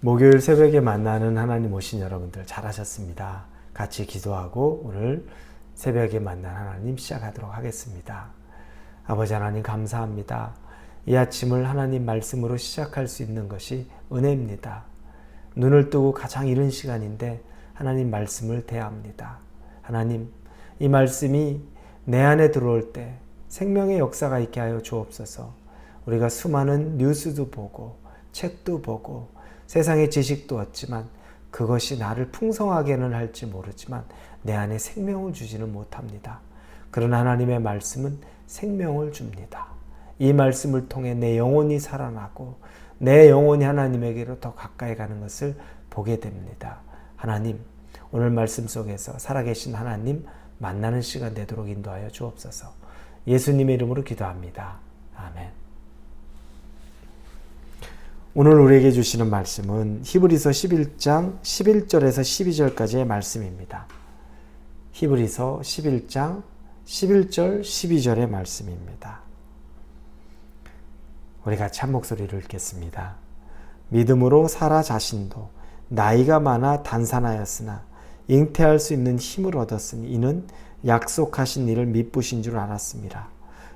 목요일 새벽에 만나는 하나님 오신 여러분들 잘하셨습니다. 같이 기도하고 오늘 새벽에 만난 하나님 시작하도록 하겠습니다. 아버지 하나님 감사합니다. 이 아침을 하나님 말씀으로 시작할 수 있는 것이 은혜입니다. 눈을 뜨고 가장 이른 시간인데 하나님 말씀을 대합니다. 하나님, 이 말씀이 내 안에 들어올 때 생명의 역사가 있게 하여 주옵소서. 우리가 수많은 뉴스도 보고 책도 보고 세상의 지식도 얻지만 그것이 나를 풍성하게는 할지 모르지만 내 안에 생명을 주지는 못합니다. 그러나 하나님의 말씀은 생명을 줍니다. 이 말씀을 통해 내 영혼이 살아나고 내 영혼이 하나님에게로 더 가까이 가는 것을 보게 됩니다. 하나님, 오늘 말씀 속에서 살아계신 하나님 만나는 시간 되도록 인도하여 주옵소서. 예수님의 이름으로 기도합니다. 아멘. 오늘 우리에게 주시는 말씀은 히브리서 11장 11절에서 12절까지의 말씀입니다. 히브리서 11장 11절 12절의 말씀입니다. 우리 같이 한 목소리를 읽겠습니다. 믿음으로 사라 자신도 나이가 많아 단산하였으나 잉태할 수 있는 힘을 얻었으니 이는 약속하신 이를 미쁘신 줄 알았습니다.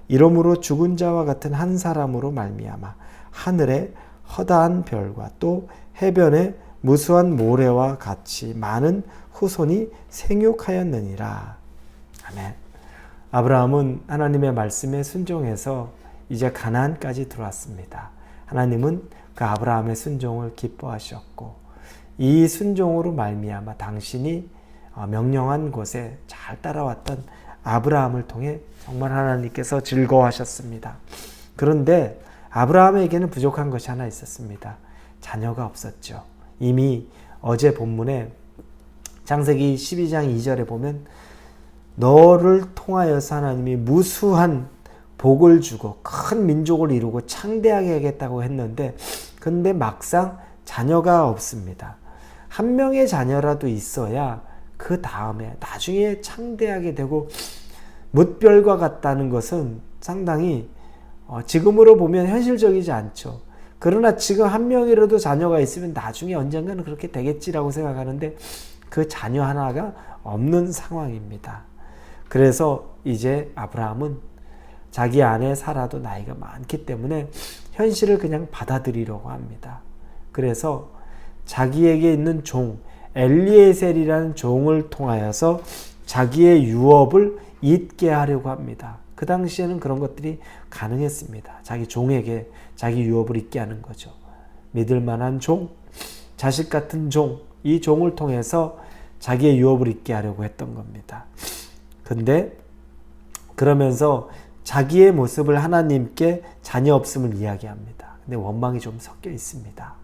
이러므로 죽은 자와 같은 한 사람으로 말미암아 하늘에 허다한 별과 또 해변의 무수한 모래와 같이 많은 후손이 생육하였느니라. 아멘. 아브라함은 하나님의 말씀에 순종해서 이제 가나안까지 들어왔습니다. 하나님은 그 아브라함의 순종을 기뻐하셨고 이 순종으로 말미암아 당신이 명령한 곳에 잘 따라왔던 아브라함을 통해 정말 하나님께서 즐거워하셨습니다. 그런데 아브라함에게는 부족한 것이 하나 있었습니다. 자녀가 없었죠. 이미 어제 본문에 창세기 12장 2절에 보면 너를 통하여서 하나님이 무수한 복을 주고 큰 민족을 이루고 창대하게 하겠다고 했는데 근데 막상 자녀가 없습니다. 한 명의 자녀라도 있어야 그 다음에 나중에 창대하게 되고 뭇별과 같다는 것은 상당히 지금으로 보면 현실적이지 않죠. 그러나 지금 한 명이라도 자녀가 있으면 나중에 언젠가는 그렇게 되겠지라고 생각하는데 그 자녀 하나가 없는 상황입니다. 그래서 이제 아브라함은 자기 아내 사라도 나이가 많기 때문에 현실을 그냥 받아들이려고 합니다. 그래서 자기에게 있는 종 엘리에셀이라는 종을 통하여서 자기의 유업을 잇게 하려고 합니다. 그 당시에는 그런 것들이 가능했습니다. 자기 종에게 자기 유업을 잇게 하는 거죠. 믿을 만한 종, 자식 같은 종, 이 종을 통해서 자기의 유업을 잇게 하려고 했던 겁니다. 근데 그러면서 자기의 모습을 하나님께 자녀 없음을 이야기합니다. 근데 원망이 좀 섞여 있습니다.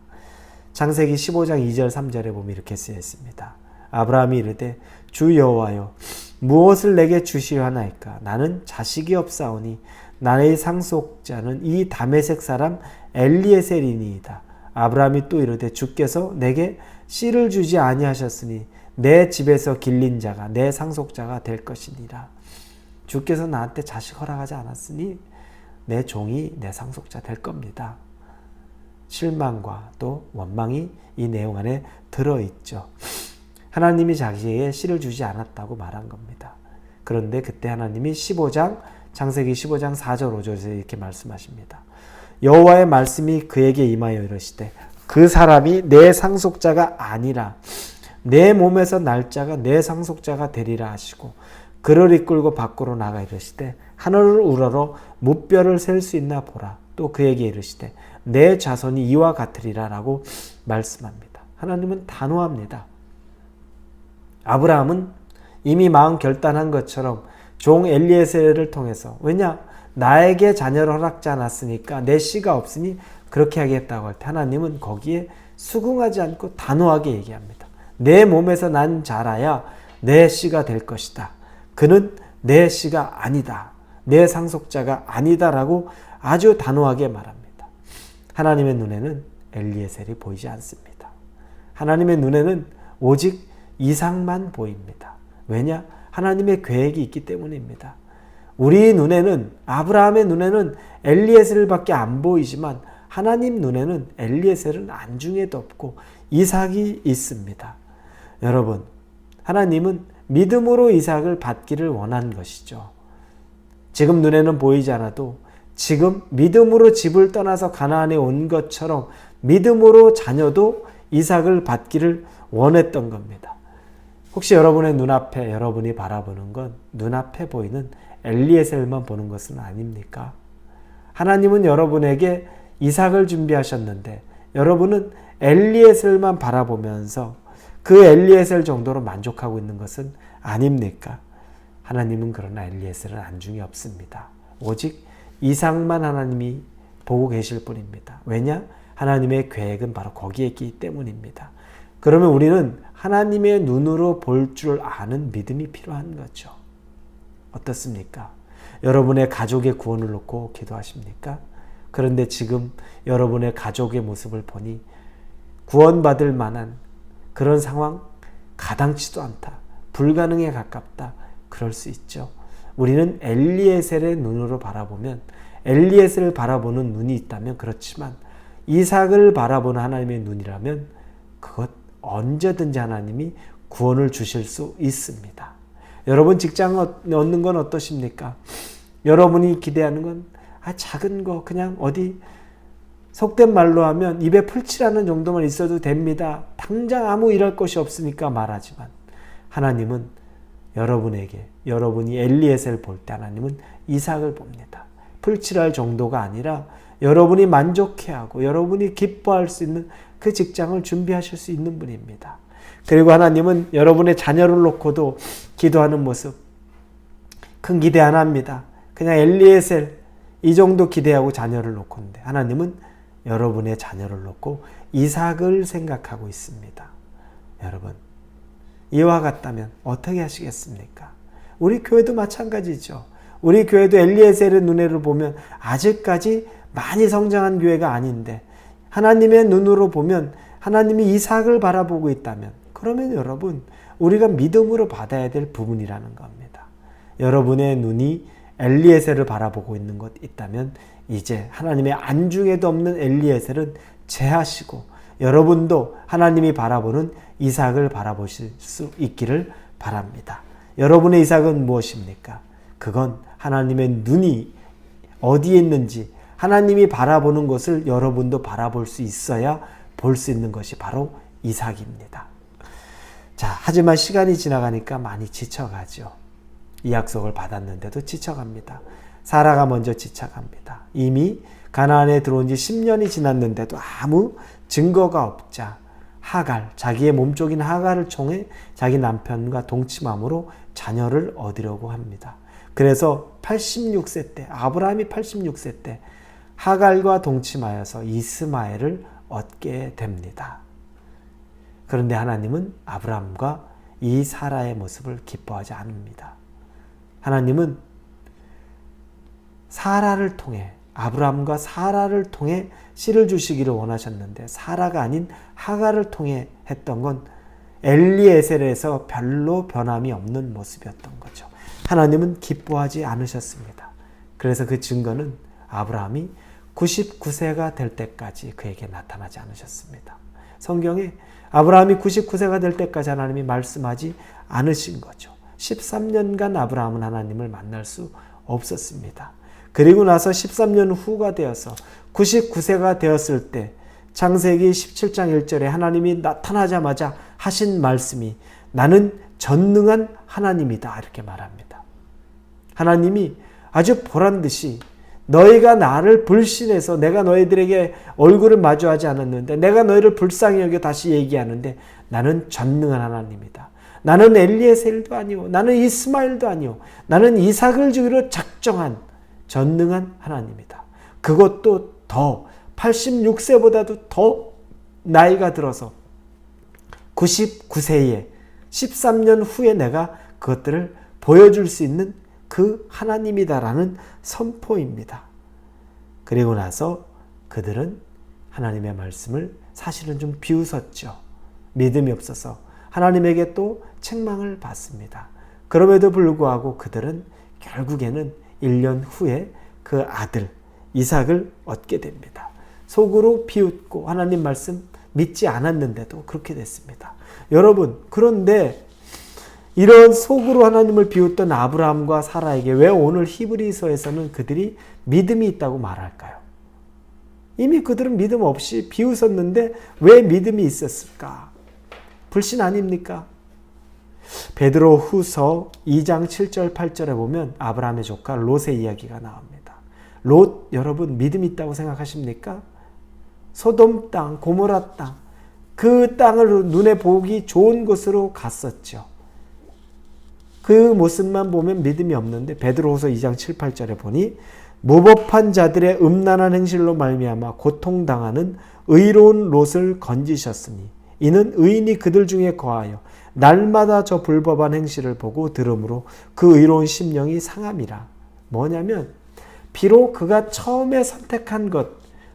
창세기 15장 2절 3절에 보면 이렇게 쓰여 있습니다. 아브라함이 이르되 주 여호와여 무엇을 내게 주시려나이까? 나는 자식이 없사오니 나의 상속자는 이 다메섹 사람 엘리에셀이니이다. 아브라함이 또 이르되 주께서 내게 씨를 주지 아니하셨으니 내 집에서 길린 자가 내 상속자가 될 것이니라. 주께서 나한테 자식 허락하지 않았으니 내 종이 내 상속자 될 겁니다. 실망과 또 원망이 이 내용 안에 들어있죠. 하나님이 자기에게 씨를 주지 않았다고 말한 겁니다. 그런데 그때 하나님이 창세기 15장 4절 5절에서 이렇게 말씀하십니다. 여호와의 말씀이 그에게 임하여 이르시되 그 사람이 내 상속자가 아니라 내 몸에서 날 자가 내 상속자가 되리라 하시고 그를 이끌고 밖으로 나가 이르시되 하늘을 우러러 무뼈를 셀 수 있나 보라. 또 그에게 이르시되 내 자손이 이와 같으리라 라고 말씀합니다. 하나님은 단호합니다. 아브라함은 이미 마음 결단한 것처럼 종 엘리에셀을 통해서 왜냐? 나에게 자녀를 허락지 않았으니까 내 씨가 없으니 그렇게 하겠다고 할 때 하나님은 거기에 수긍하지 않고 단호하게 얘기합니다. 내 몸에서 난 자라야 내 씨가 될 것이다. 그는 내 씨가 아니다. 내 상속자가 아니다라고 아주 단호하게 말합니다. 하나님의 눈에는 엘리에셀이 보이지 않습니다. 하나님의 눈에는 오직 이삭만 보입니다. 왜냐? 하나님의 계획이 있기 때문입니다. 우리 눈에는 아브라함의 눈에는 엘리에셀밖에 안 보이지만 하나님 눈에는 엘리에셀은 안중에도 없고 이삭이 있습니다. 여러분, 하나님은 믿음으로 이삭을 받기를 원한 것이죠. 지금 눈에는 보이지 않아도 지금 믿음으로 집을 떠나서 가나안에 온 것처럼 믿음으로 자녀도 이삭을 받기를 원했던 겁니다. 혹시 여러분의 눈앞에 여러분이 바라보는 건 눈앞에 보이는 엘리에셀만 보는 것은 아닙니까? 하나님은 여러분에게 이삭을 준비하셨는데 여러분은 엘리에셀만 바라보면서 그 엘리에셀 정도로 만족하고 있는 것은 아닙니까? 하나님은 그러나 엘리에셀은 안중에 없습니다. 오직 이삭만 하나님이 보고 계실 뿐입니다. 왜냐? 하나님의 계획은 바로 거기에 있기 때문입니다. 그러면 우리는 하나님의 눈으로 볼 줄 아는 믿음이 필요한 거죠. 어떻습니까? 여러분의 가족의 구원을 놓고 기도하십니까? 그런데 지금 여러분의 가족의 모습을 보니 구원받을 만한 그런 상황 가당치도 않다. 불가능에 가깝다. 그럴 수 있죠. 우리는 엘리에셀의 눈으로 바라보면 엘리에셀을 바라보는 눈이 있다면 그렇지만 이삭을 바라보는 하나님의 눈이라면 그것 언제든지 하나님이 구원을 주실 수 있습니다. 여러분 직장 얻는 건 어떠십니까? 여러분이 기대하는 건 작은 거 그냥 어디 속된 말로 하면 입에 풀칠하는 정도만 있어도 됩니다. 당장 아무 일할 것이 없으니까 말하지만 하나님은 여러분에게 여러분이 엘리에셀 볼 때 하나님은 이삭을 봅니다. 풀칠할 정도가 아니라 여러분이 만족해하고 여러분이 기뻐할 수 있는 그 직장을 준비하실 수 있는 분입니다. 그리고 하나님은 여러분의 자녀를 놓고도 기도하는 모습 큰 기대 안 합니다. 그냥 엘리에셀 이 정도 기대하고 자녀를 놓고인데 하나님은 여러분의 자녀를 놓고 이삭을 생각하고 있습니다. 여러분 이와 같다면 어떻게 하시겠습니까? 우리 교회도 마찬가지죠. 우리 교회도 엘리에셀의 눈으로 보면 아직까지 많이 성장한 교회가 아닌데 하나님의 눈으로 보면 하나님이 이삭을 바라보고 있다면 그러면 여러분 우리가 믿음으로 받아야 될 부분이라는 겁니다. 여러분의 눈이 엘리에셀을 바라보고 있는 것 있다면 이제 하나님의 안중에도 없는 엘리에셀은 제하시고 여러분도 하나님이 바라보는 이삭을 바라보실 수 있기를 바랍니다. 여러분의 이삭은 무엇입니까? 그건 하나님의 눈이 어디에 있는지 하나님이 바라보는 것을 여러분도 바라볼 수 있어야 볼 수 있는 것이 바로 이삭입니다. 자, 하지만 시간이 지나가니까 많이 지쳐가죠. 이 약속을 받았는데도 지쳐갑니다. 사라가 먼저 지쳐갑니다. 이미 가나안에 들어온 지 10년이 지났는데도 아무 증거가 없자 하갈, 자기의 몸쪽인 하갈을 통해 자기 남편과 동침함으로 자녀를 얻으려고 합니다. 그래서 86세 때, 아브라함이 86세 때 하갈과 동침하여서 이스마엘을 얻게 됩니다. 그런데 하나님은 아브라함과 이 사라의 모습을 기뻐하지 않습니다. 하나님은 사라를 통해 아브라함과 사라를 통해 씨를 주시기를 원하셨는데 사라가 아닌 하갈을 통해 했던 건 엘리에셀에서 별로 변함이 없는 모습이었던 거죠. 하나님은 기뻐하지 않으셨습니다. 그래서 그 증거는 아브라함이 99세가 될 때까지 그에게 나타나지 않으셨습니다. 성경에 아브라함이 99세가 될 때까지 하나님이 말씀하지 않으신 거죠. 13년간 아브라함은 하나님을 만날 수 없었습니다. 그리고 나서 13년 후가 되어서 99세가 되었을 때 창세기 17장 1절에 하나님이 나타나자마자 하신 말씀이 나는 전능한 하나님이다 이렇게 말합니다. 하나님이 아주 보란듯이 너희가 나를 불신해서 내가 너희들에게 얼굴을 마주하지 않았는데 내가 너희를 불쌍히 여겨 다시 얘기하는데 나는 전능한 하나님이다. 나는 엘리에셀도 아니오. 나는 이스마엘도 아니오. 나는 이삭을 주기로 작정한 전능한 하나님이다. 그것도 더 86세보다도 더 나이가 들어서 99세에 13년 후에 내가 그것들을 보여줄 수 있는 그 하나님이다라는 선포입니다. 그리고 나서 그들은 하나님의 말씀을 사실은 좀 비웃었죠. 믿음이 없어서 하나님에게 또 책망을 받습니다. 그럼에도 불구하고 그들은 결국에는 1년 후에 그 아들 이삭을 얻게 됩니다. 속으로 비웃고 하나님 말씀 믿지 않았는데도 그렇게 됐습니다. 여러분, 그런데 이런 속으로 하나님을 비웃던 아브라함과 사라에게 왜 오늘 히브리서에서는 그들이 믿음이 있다고 말할까요? 이미 그들은 믿음 없이 비웃었는데 왜 믿음이 있었을까? 불신 아닙니까? 베드로 후서 2장 7절 8절에 보면 아브라함의 조카 롯의 이야기가 나옵니다. 롯, 여러분 믿음이 있다고 생각하십니까? 소돔 땅, 고모라 땅, 그 땅을 눈에 보기 좋은 곳으로 갔었죠. 그 모습만 보면 믿음이 없는데 베드로후서 2장 7, 8절에 보니 무법한 자들의 음란한 행실로 말미암아 고통당하는 의로운 롯을 건지셨으니 이는 의인이 그들 중에 거하여 날마다 저 불법한 행실을 보고 들음으로 그 의로운 심령이 상함이라. 뭐냐면 비록 그가 처음에 선택한 것,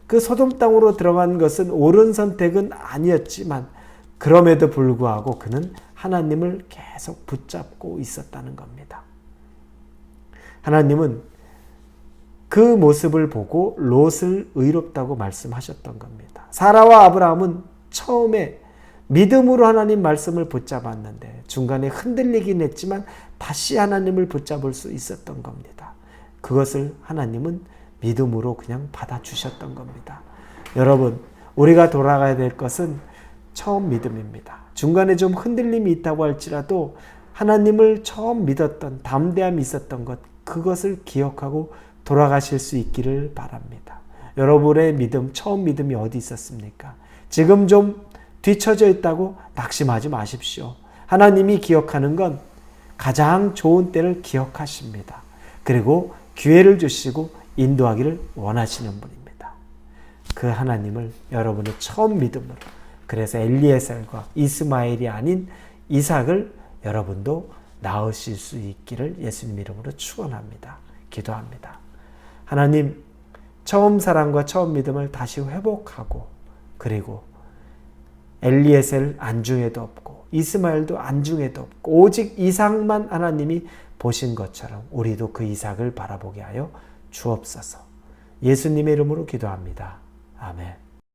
그 소돔 땅으로 들어간 것은 옳은 선택은 아니었지만 그럼에도 불구하고 그는 하나님을 계속 붙잡고 있었다는 겁니다. 하나님은 그 모습을 보고 롯을 의롭다고 말씀하셨던 겁니다. 사라와 아브라함은 처음에 믿음으로 하나님 말씀을 붙잡았는데 중간에 흔들리긴 했지만 다시 하나님을 붙잡을 수 있었던 겁니다. 그것을 하나님은 믿음으로 그냥 받아주셨던 겁니다. 여러분, 우리가 돌아가야 될 것은 처음 믿음입니다. 중간에 좀 흔들림이 있다고 할지라도 하나님을 처음 믿었던 담대함이 있었던 것, 그것을 기억하고 돌아가실 수 있기를 바랍니다. 여러분의 믿음, 처음 믿음이 어디 있었습니까? 지금 좀 뒤처져 있다고 낙심하지 마십시오. 하나님이 기억하는 건 가장 좋은 때를 기억하십니다. 그리고 기회를 주시고 인도하기를 원하시는 분입니다. 그 하나님을 여러분의 처음 믿음으로, 그래서 엘리에셀과 이스마엘이 아닌 이삭을 여러분도 낳으실 수 있기를 예수님 이름으로 축원합니다. 기도합니다. 하나님, 처음 사랑과 처음 믿음을 다시 회복하고, 그리고 엘리에셀 안중에도 없고 이스마엘도 안중에도 없고 오직 이삭만 하나님이 보신 것처럼 우리도 그 이삭을 바라보게 하여 주옵소서. 예수님의 이름으로 기도합니다. 아멘.